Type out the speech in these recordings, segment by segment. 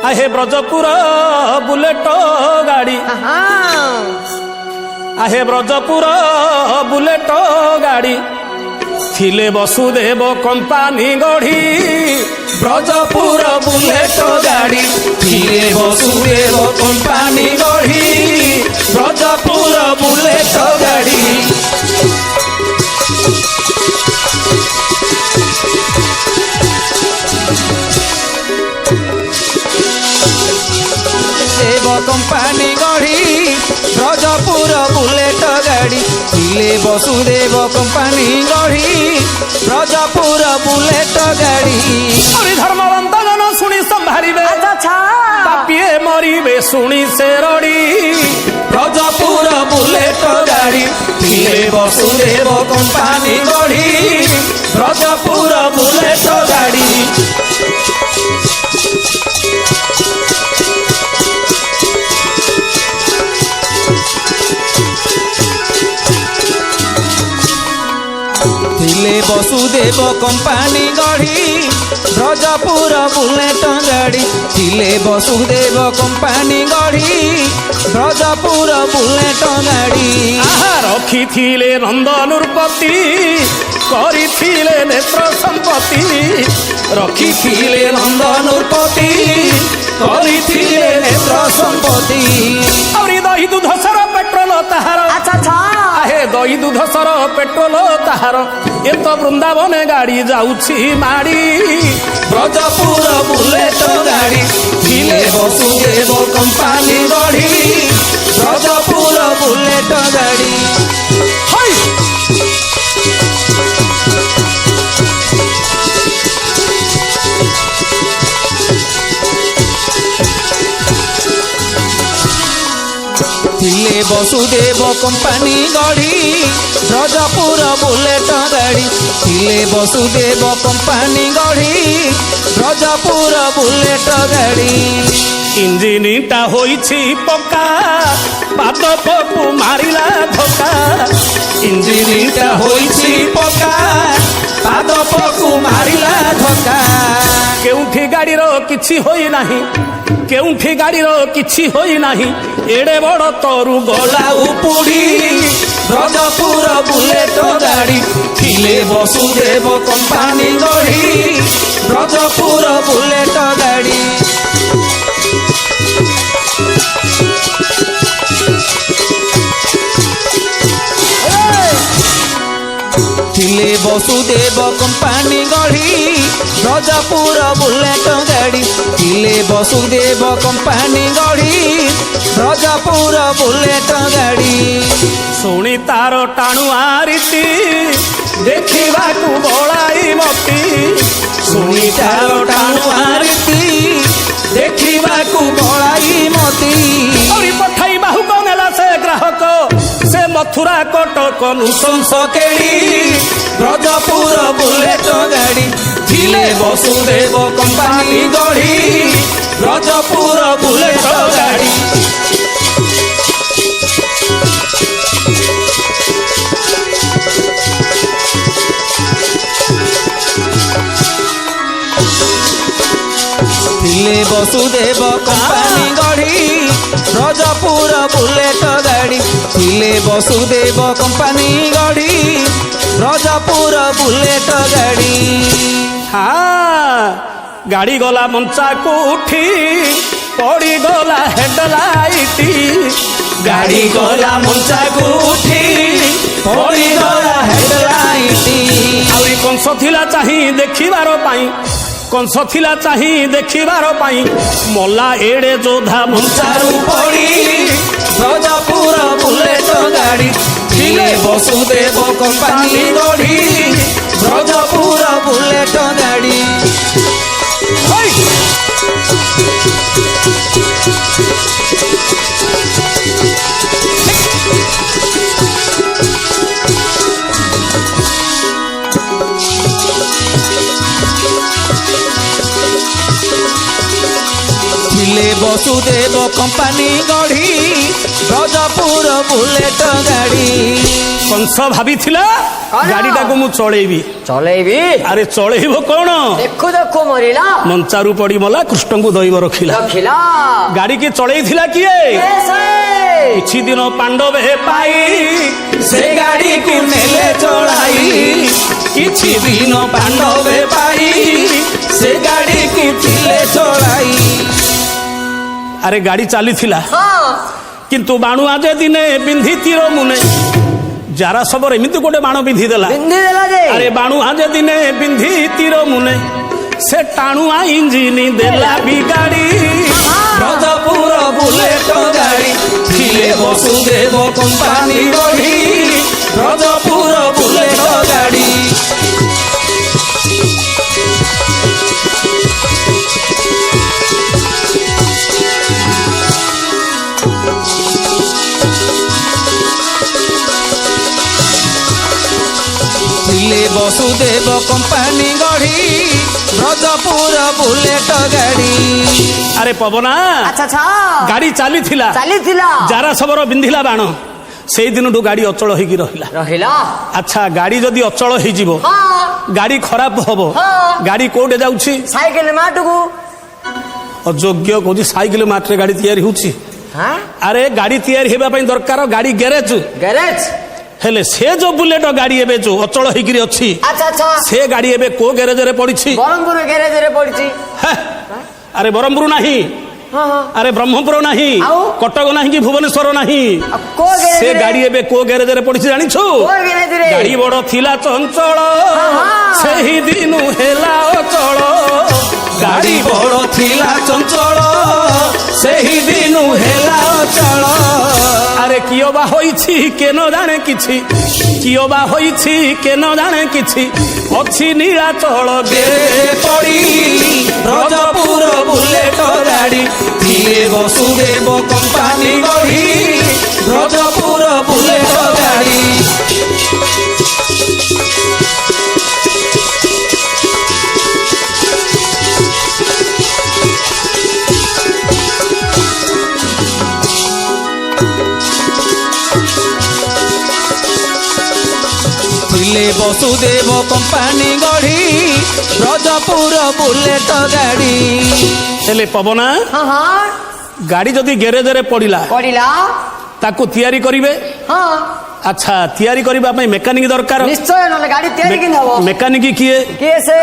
आहे ब्रजपुर बुलेट गाड़ी आहे ब्रजपुर बुलेट गाड़ी थिले वसुदेव कंपानी गढ़ी ब्रजपुर बुलेट गाड़ी थिले वसुदेव कंपानी गढ़ी ब्रजपुर बुलेट गाड़ी देव कंपानी गढ़ी ब्रजपुर बुलेट गाड़ी थिले वसुदेव कंपानी गढ़ी ब्रजपुर बुलेट गाड़ी धर्मवंत जन शुणी संभारिबे पापिए मरिबे शुणी से रड़ी ब्रजपुर बुलेट गाड़ी थिले वसुदेव कंपानी गढ़ी ब्रजपुर बुलेट गाड़ी थिले वसुदेव कंपानी गढ़ी ब्रजपुर बुलेट गाड़ी थिले वसुदेव कंपानी गढ़ी ब्रजपुर बुलेट गाड़ी रखी थिले नंदनुपति करी थिले नेत्र संपत्ति रखी थिले नंदनुपति करी थिले नेत्र संपत्ति दही दूध सर पेट्रोल ताहार आहे दही दूध सर पेट्रोल ताहार ये तो वृंदावन गाड़ी जाऊछि माड़ी ब्रजपुर बुलेट गाड़ी थिले वसुदेव कंपानी गढ़ी ब्रजपुर बुलेट गाड़ी थिले वसुदेव कंपानी गढ़ी ब्रजपुर बुलेट गाड़ी थिले वसुदेव कंपानी गढ़ी ब्रजपुर बुलेट गाड़ी इंजिनटा होइछि पक्का पाद पपु मारिला धोका इंजिनटा होइछि पक्का पाद पपु मारिला धोका केउठी गाड़ीर किछि होई नाही केउठी गाड़ीर किछि होई नाही एड़े बड़ तरू गला उपुड़ी ब्रजपुर बुलेट गाड़ी थिले वसुदेव कंपानी गढ़ी ब्रजपुर बुलेट गाड़ी थिले वसुदेव कंपानी गढ़ी ब्रजपुर बुलेट गाड़ी थिले वसुदेव कंपानी गढ़ी ब्रजपुर बुलेट गाड़ी शुणी तार टाणुआ रीति देखा बड़ाई मती शुणी तार टाणुआ रीति देखा बड़ाई मती पठाई बाहुक नेला से ग्राहक से मथुरा कटक नुशंस केड़ी ब्रजपुर बुलेट गाड़ी थिले वसुदेव कंपानी गढ़ी ब्रजपुर बुलेट गाड़ी थिले वसुदेव कंपानी गढ़ी ब्रजपुर बुलेट गाड़ी थिले वसुदेव कंपानी गढ़ी ब्रजपुर बुलेट गाड़ी हाँ गाड़ी गला मंचा को उठी पड़ी गला हेडलाइट गाड़ी गला मंचा को उठी पड़ी गला हेडलाइट आउरी कंस थिला चाही देखिबार पाई कंस थिला चाही देखिबार पाई मल्ला एड़े जोधा मंचारू पड़ी ब्रजपुर बुलेट गाड़ी थिले वसुदेव कंपानी गढ़ी ब्रजपुर बुलेट गाड़ी ଥିଲେ ବସୁଦେବ କମ୍ପାନୀ ଗଢି ବ୍ରଜପୁର ବୁଲେଟ ଗାଡି। କଂସ ଭାବିଥିଲା ଗାଡିଟାକୁ ମୁଁ ଚଳେଇବି। ଚଲେଇବି ଆରେ ଚଳେଇବ କଣ? ଦେଖୁ ଦେଖୁ ମରିଲା ମଞ୍ଚାରୁ ପଡି ମଲା, କୃଷ୍ଣଙ୍କୁ ଦୈବ ରଖିଲା। ରଖିଲା ଗାଡିକି ଚଳେଇଥିଲା କିଏ? କିଛି ଦିନ ପାଣ୍ଡବେ ପାଇ ସେ ଗାଡିକୁ ନେଲେ ଚଳାଇ। କିଛି ଦିନ ପାଣ୍ଡବେ ପାଇ ସେ ଗାଡିକୁ ଥିଲେ ଚଳାଇ। ଆରେ ଗାଡି ଚାଲିଥିଲା, ହଁ କିନ୍ତୁ ବାଣୁଆ ଯେ ଦିନେ ବିନ୍ଧି ତୀର ମୁନେ। ଯାରା ସବର ଏମିତି ଗୋଟେ ବାଣ ବିନ୍ଧି ଦେଲା। ବିନ୍ଧି ଦେଲା ଯେ ଆରେ ବାଣୁଆ ଯେ ଦିନେ ବିନ୍ଧି ତୀର ମୁନେ, ସେ ଟାଣୁଆ ଇଞ୍ଜିନ ଦେଲା ବିଗାଡି। ବ୍ରଜପୁର ବୁଲେଟ ଗାଡି ଥିଲେ ବସୁଦେବ କମ୍ପାନୀ ଗଢି ବ୍ରଜପୁର ବୁଲେଟ ଗାଡି। ଥିଲେ ବସୁଦେବ କମ୍ପାନୀ ଗଢି ବ୍ରଜପୁର ବୁଲେଟ ଗାଡି। ଆରେ ପବନା, ଆଚ୍ଛା ଆଚ୍ଛା ଗାଡି ଚାଲିଥିଲା, ଚାଲିଥିଲା ଯାରା ସବର ବିନ୍ଧିଲା ବାଣ, ସେଇ ଦିନଠୁ ଗାଡି ଅଚଳ ହେଇକି ରହିଲା। ରହିଲା ଆଚ୍ଛା, ଗାଡି ଯଦି ଅଚଳ ହେଇଯିବ, ହଁ ଗାଡି ଖରାପ ହବ, ହଁ। ଗାଡି କୋଉଠି ଯାଉଛି? ସାଇକେଲ ମାଟକୁ ଅଯୋଗ୍ୟ କହୁଛି ସାଇକେଲ ମାଟରେ ଗାଡି ତିଆରି ହଉଛି। ଆରେ ଗାଡି ତିଆରି ହେବା ପାଇଁ ଦରକାର ଗାଡି ଗ୍ୟାରେଜ। ଗ୍ୟାରେଜ ହେଲେ ସେ ଯୋଉ ବୁଲେଟ ଗାଡି ଏବେ ଯୋଉ ଅଚଳ ହେଇକିରି ଅଛି, ଆଚ୍ଛା ଆଚ୍ଛା ସେ ଗାଡି ଏବେ କୋଉ ଗ୍ୟାରେଜରେ ପଡିଛି? ବ୍ରହ୍ମପୁର ଗ୍ୟାରେଜରେ ପଡିଛି। ହେ, ଆରେ ବ୍ରହ୍ମପୁର ନାହିଁ, ହଁ ହଁ ଆରେ ବ୍ରହ୍ମପୁର ନାହିଁ, ଆଉ? କଟକ ନାହିଁ କି ଭୁବନେଶ୍ୱର ନାହିଁ। ଆଉ କୋଉ ସେ ଗ୍ୟାରେଜରେ? ଗାଡି ଏବେ କୋଉ ଗ୍ୟାରେଜରେ ପଡିଛି ଜାଣିଛୁ? କୋଉ ଗ୍ୟାରେଜରେ? ଗାଡି ବଡ ଥିଲା ଚଞ୍ଚଳ, ସେହି ଦିନୁ ହେଲା ଅଚଳ। ଗାଡି ବଡ ଥିଲା ଚଞ୍ଚଳ ସେହି ଦିନୁ ହେଲା ଅଚଳ। ଆରେ କିଏ ବା ହୋଇଛି କେନ ଜାଣେ କିଛି, କିଏ ବା ହୋଇଛି କେନ ଜାଣେ କିଛି, ଅଛି ନୀଳାଚଳ ଗେରେ ପଡି ବ୍ରଜପୁର ବୁଲେଟ ଗାଡି ଥିଲେ ବସୁଦେବ କମ୍ପାନୀ ଗଢି ବ୍ରଜପୁର ବୁଲେଟ ଗାଡି। ଥିଲେ ବସୁଦେବ କମ୍ପାନୀ ଗଢି ବ୍ରଜପୁର ବୁଲେଟ ଗାଡି। ହେଲେ ପବନା, ହଁ ହଁ ଗାଡି ଯଦି ଗ୍ୟାରେଜରେ ପଡିଲା, ପଡିଲା ତାକୁ ତିଆରି କରିବେ। ହଁ ଆଚ୍ଛା, ତିଆରି କରିବା ପାଇଁ ମେକାନିକ ଦରକାର। ନିଶ୍ଚୟ, ନହେଲେ ଗାଡି ତିଆରି କେମିତି ହବ? ମେକାନିକ କିଏ? କିଏ ସେ?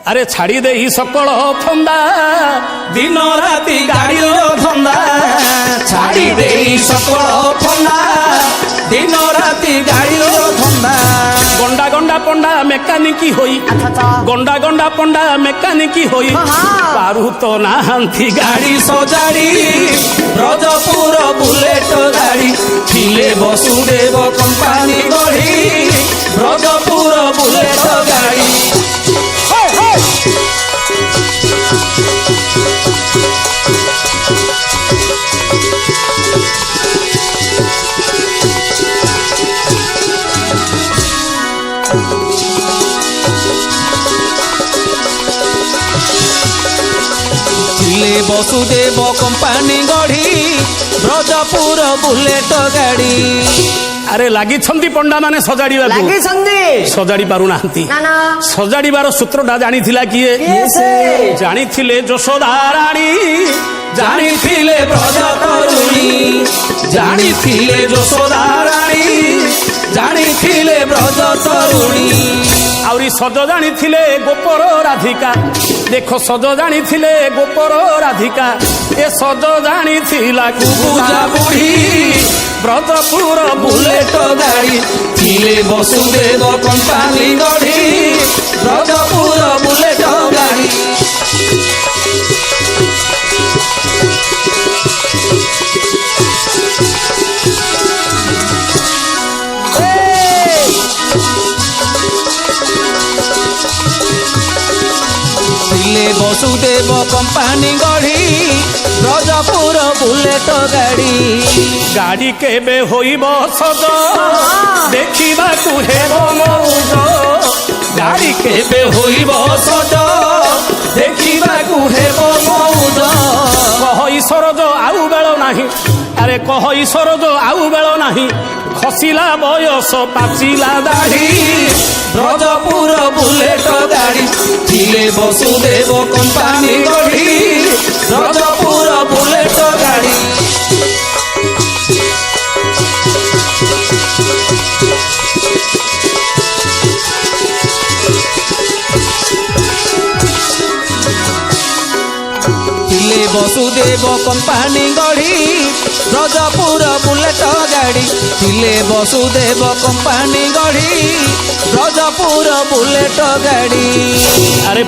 ଆରେ ଛାଡି ଦେଇ ସକଳ ଫନ୍ଦା, ଦିନ ରାତି ଗାଡିର ଧନ୍ଦା ଛାଡି ଦେଇ ସକଳ ଫନ୍ଦା ଦିନ ରାତି ଗାଡିର ଧନ୍ଦା। ଗଣ୍ଡା ଗଣ୍ଡା ପଣ୍ଡା ମେକାନିକ ହୋଇ, ଆଚ୍ଛା ଆଚ୍ଛା ଗଣ୍ଡା ଗଣ୍ଡା ପଣ୍ଡା ମେକାନିକ ହୋଇ, ହଁ, ହଁ। ପାରୁ ତ ନାହାନ୍ତି ଗାଡି ସଜାଡି ବ୍ରଜପୁର ବୁଲେଟ ଗାଡି ଥିଲେ ବସୁଦେବ କମ୍ପାନୀ ଗଢି ବ୍ରଜପୁର ବୁଲେଟ ଗାଡି। ଥିଲେ ବସୁଦେବ କମ୍ପାନୀ ଗଢି ବ୍ରଜପୁର ବୁଲେଟ ଗାଡି। ଆରେ ଲାଗିଛନ୍ତି ପଣ୍ଡା ମାନେ ସଜାଡିବାକୁ, ଲାଗିଛନ୍ତି ସଜାଡି ପାରୁନାହାନ୍ତି। ନା ନା ସଜାଡିବାର ସୂତ୍ରଟା ଜାଣିଥିଲା କିଏ? କିଏ ସେ? ଜାଣିଥିଲେ ଯଶୋଦା ରାଣୀ, ଜାଣିଥିଲେ ବ୍ରଜ ତରୁଣୀ ଜାଣିଥିଲେ ଯଶୋଦା ରାଣୀ ଜାଣିଥିଲେ ବ୍ରଜ ତରୁଣୀ। ଆହୁରି ସଜ ଜାଣିଥିଲେ ଗୋପର ରାଧିକା। ଦେଖ, ସଜ ଜାଣିଥିଲେ ଗୋପର ରାଧିକା, ଏ ସଜ ଜାଣିଥିଲା ପୂଜା ବୁଢୀ ବ୍ରଜପୁର ବୁଲେଟ ଗାଡି ଥିଲେ ବସୁଦେବ କମ୍ପାନୀ ଗଢି ବ୍ରଜପୁର ବୁଲେଟ ଗାଡି। ଥିଲେ ବସୁଦେବ କମ୍ପାନୀ ଗଢି ବ୍ରଜପୁର ବୁଲେଟ ଗାଡି। ଗାଡି କେବେ ହୋଇବ ସଜ, ଦେଖିବାକୁ ହେବ ମଉଜ। ଗାଡି କେବେ ହୋଇବ ସଜ ଦେଖିବାକୁ ହେବ ମଉଜ। ନାହିଁ ଆରେ କହ ଈଶ୍ୱର ଯୋ ଆଉ ବେଳ ନାହିଁ ଖସିଲା ବୟସ ପାଚିଲା ଦାଢି ବ୍ରଜପୁର ବୁଲେଟ ଗାଡ଼ି ଥିଲେ ବସୁଦେବ କମ୍ପାନୀ ଗଢ଼ି ବ୍ରଜପୁର ବୁଲେଟ ଗାଡ଼ି ଥିଲେ ବସୁଦେବ କମ୍ପାନୀ ଗଢ଼ି ବ୍ରଜପୁର ବୁଲେଟ ଗାଡ଼ି ଥିଲେ ବସୁଦେବ କମ୍ପାନୀ ଗଢ଼ି ବ୍ରଜପୁର ବୁଲେଟ ଗାଡ଼ି ଆରେ